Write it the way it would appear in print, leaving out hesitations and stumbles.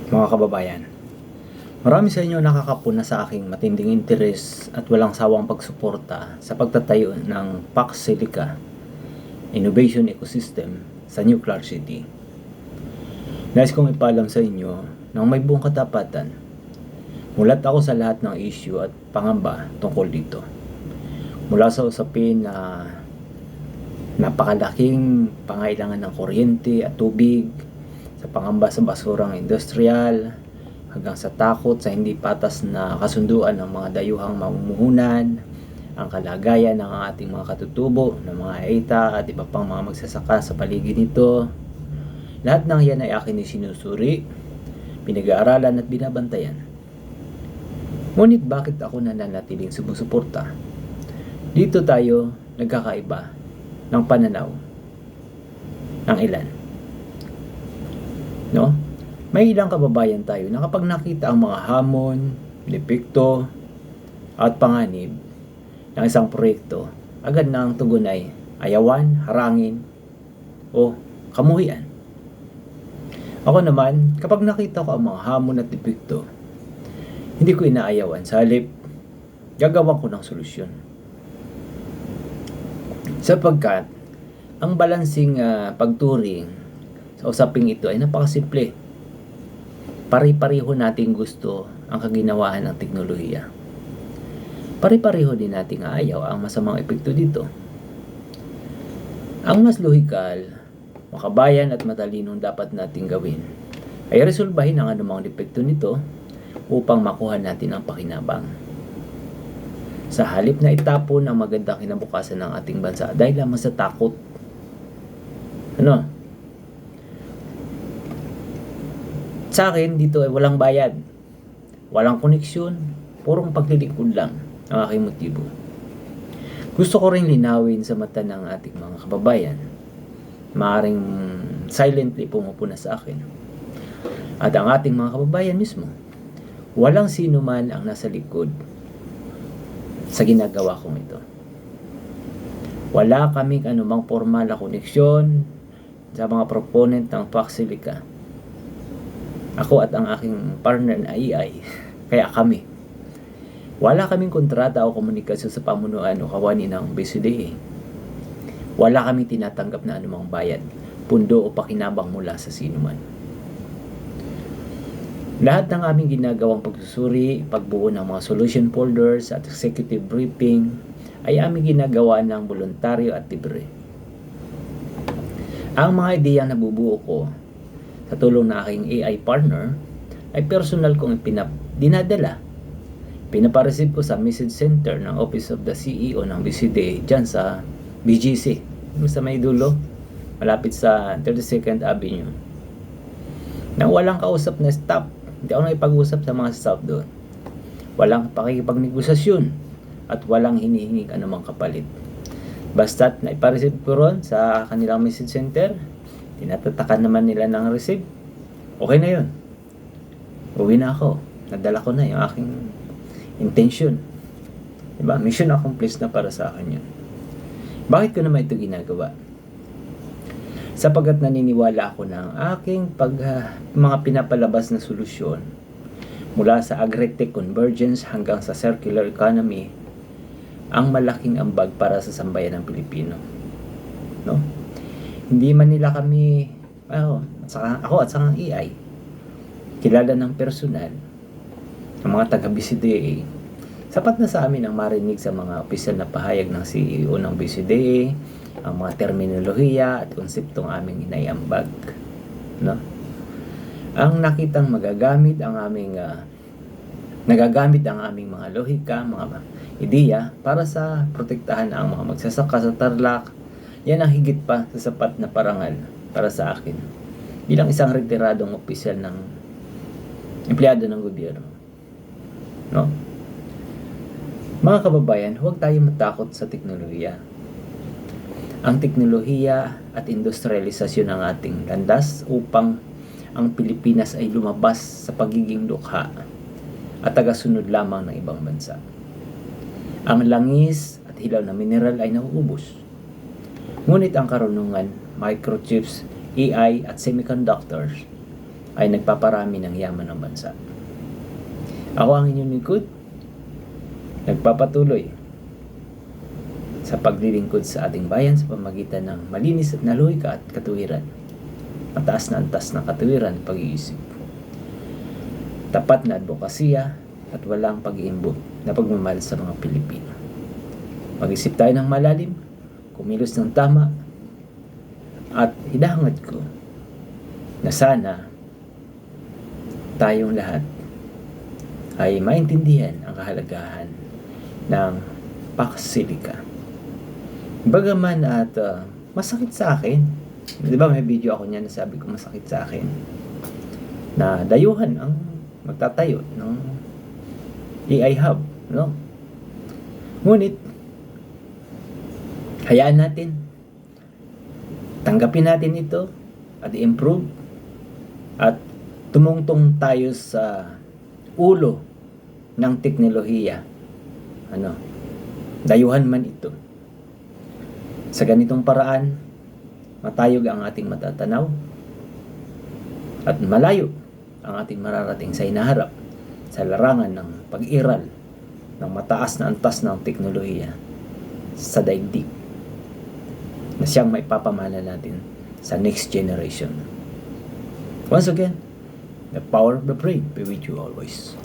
Mga kababayan, marami sa inyo nakakapuna sa aking matinding interes at walang sawang pagsuporta sa pagtatayo ng Pax Silica Innovation Ecosystem sa New Clark City. Nais kong ipaalam sa inyo ng may buong katapatan. Mulat ako sa lahat ng issue at pangamba tungkol dito. Mula sa usapin na napakalaking pangailangan ng kuryente at tubig, sa pangamba sa basurang industrial, hanggang sa takot sa hindi patas na kasunduan ng mga dayuhang mamumuhunan, ang kalagayan ng ating mga katutubo, ng mga ETA at iba pang mga magsasaka sa paligid nito. Lahat ng yan ay akin sinusuri, pinag-aaralan at binabantayan. Ngunit bakit ako nananatiling sumusuporta? Dito tayo nagkakaiba ng pananaw ng ilan. No? May ilang kababayan tayo na kapag nakita ang mga hamon, depekto, at panganib ng isang proyekto, agad na ang tugon ay ayawan, harangin, o kamuhian. Ako naman, kapag nakita ko ang mga hamon at depekto, hindi ko inaayawan. Sa halip, gagawan ko ng solusyon. Sapagkat, ang balansing pagturing sa usaping ito ay napakasimple. Pari-pareho nating gusto ang kaginawahan ng teknolohiya. Pari-pareho din nating aayaw ang masamang epekto dito. Ang mas lohikal, makabayan at matalinong dapat nating gawin ay resolbahin ang anumang depekto nito upang makuha natin ang pakinabang. Sa halip na itapon ang magandang kinabukasan ng ating bansa dahil lamang sa takot. Sa akin, dito ay walang bayad, walang koneksyon, purong paglilingkod lang ang aking motibo. Gusto ko rin linawin sa mata ng ating mga kababayan, maaaring silently pumupuna sa akin, at ang ating mga kababayan mismo. Walang sino man ang nasa likod sa ginagawa kong ito. Wala kaming anumang formal na koneksyon sa mga proponent ng Pax Silica. Ako at ang aking partner na AI, kaya kami. Wala kaming kontrata o komunikasyon sa pamunuan o kawani ng BCDA. Wala kaming tinatanggap na anumang bayad, pundo o pakinabang mula sa sinuman. Lahat ng aming ginagawang pagsusuri, pagbuo ng mga solution folders at executive briefing ay aming ginagawa ng voluntaryo at libre. Ang mga ideyang nabubuo ko sa tulong ng aking AI partner ay personal kong dinadala. Pinapareceive ko sa message center ng Office of the CEO ng BCDA dyan sa BGC, sa may dulo, malapit sa 32nd Avenue. Nang walang kausap na staff, hindi ako nakipag-usap sa mga staff doon. Walang pakikipagnegosasyon at walang hinihinging anumang kapalit. Basta't naipareceive ko ron sa kanilang message center, tinatatakan naman nila ng receipt, okay na yun. Uwi na ako. Nadala ko na yung aking intention. Diba? Mission accomplished na para sa akin yun. Bakit ko naman ito ginagawa? Sapagat naniniwala ako ng aking mga pinapalabas na solusyon mula sa agritech convergence hanggang sa circular economy ang malaking ambag para sa sambayan ng Pilipino. No? Hindi man nila kami, ako at saka ang AI, kilala ng personal, ang mga taga-BCDA. Sapat na sa amin ang marinig sa mga opisyal na pahayag ng CEO ng BCDA, ang mga terminolohiya at konseptong aming inaiambag. No? Ang nakitang nagagamit ang aming mga lohika, mga ideya para sa protektahan ang mga magsasaka sa Tarlac. Yan ang higit pa sa sapat na parangal para sa akin bilang isang retiradong opisyal ng empleyado ng gobyerno. No? Mga kababayan, huwag tayo matakot sa teknolohiya. Ang teknolohiya at industrialisasyon ng ating landas upang ang Pilipinas ay lumabas sa pagiging dukha at tagasunod lamang ng ibang bansa. Ang langis at hilaw na mineral ay nauubos. Ngunit ang karunungan, microchips, AI at semiconductors ay nagpaparami ng yaman ng bansa. Ako ang inyong lingkod, nagpapatuloy sa paglilingkod sa ating bayan sa pamagitan ng malinis at naluhika at katuwiran. Mataas na antas ng katuwiran at pag-iisip. Tapat na advokasya at walang pag-iimbot na pagmamahal sa mga Pilipino. Mag-isip tayo ng malalim, kumilos ng tama, at hidahangad ko na sana tayong lahat ay maintindihan ang kahalagahan ng paksilika. Bagaman at masakit sa akin, di ba may video ako niyan na sabi ko masakit sa akin, na dayuhan ang magtatayo ng AI hub, no? Ngunit, hayaan natin, tanggapin natin ito at i-improve at tumungtong tayo sa ulo ng teknolohiya. Dayuhan man ito. Sa ganitong paraan, matayog ang ating matatanaw at malayo ang ating mararating sa hinaharap sa larangan ng pag-iral ng mataas na antas ng teknolohiya sa daigdig na siyang maipapamana natin sa next generation. Once again, the power of the brain be with you always.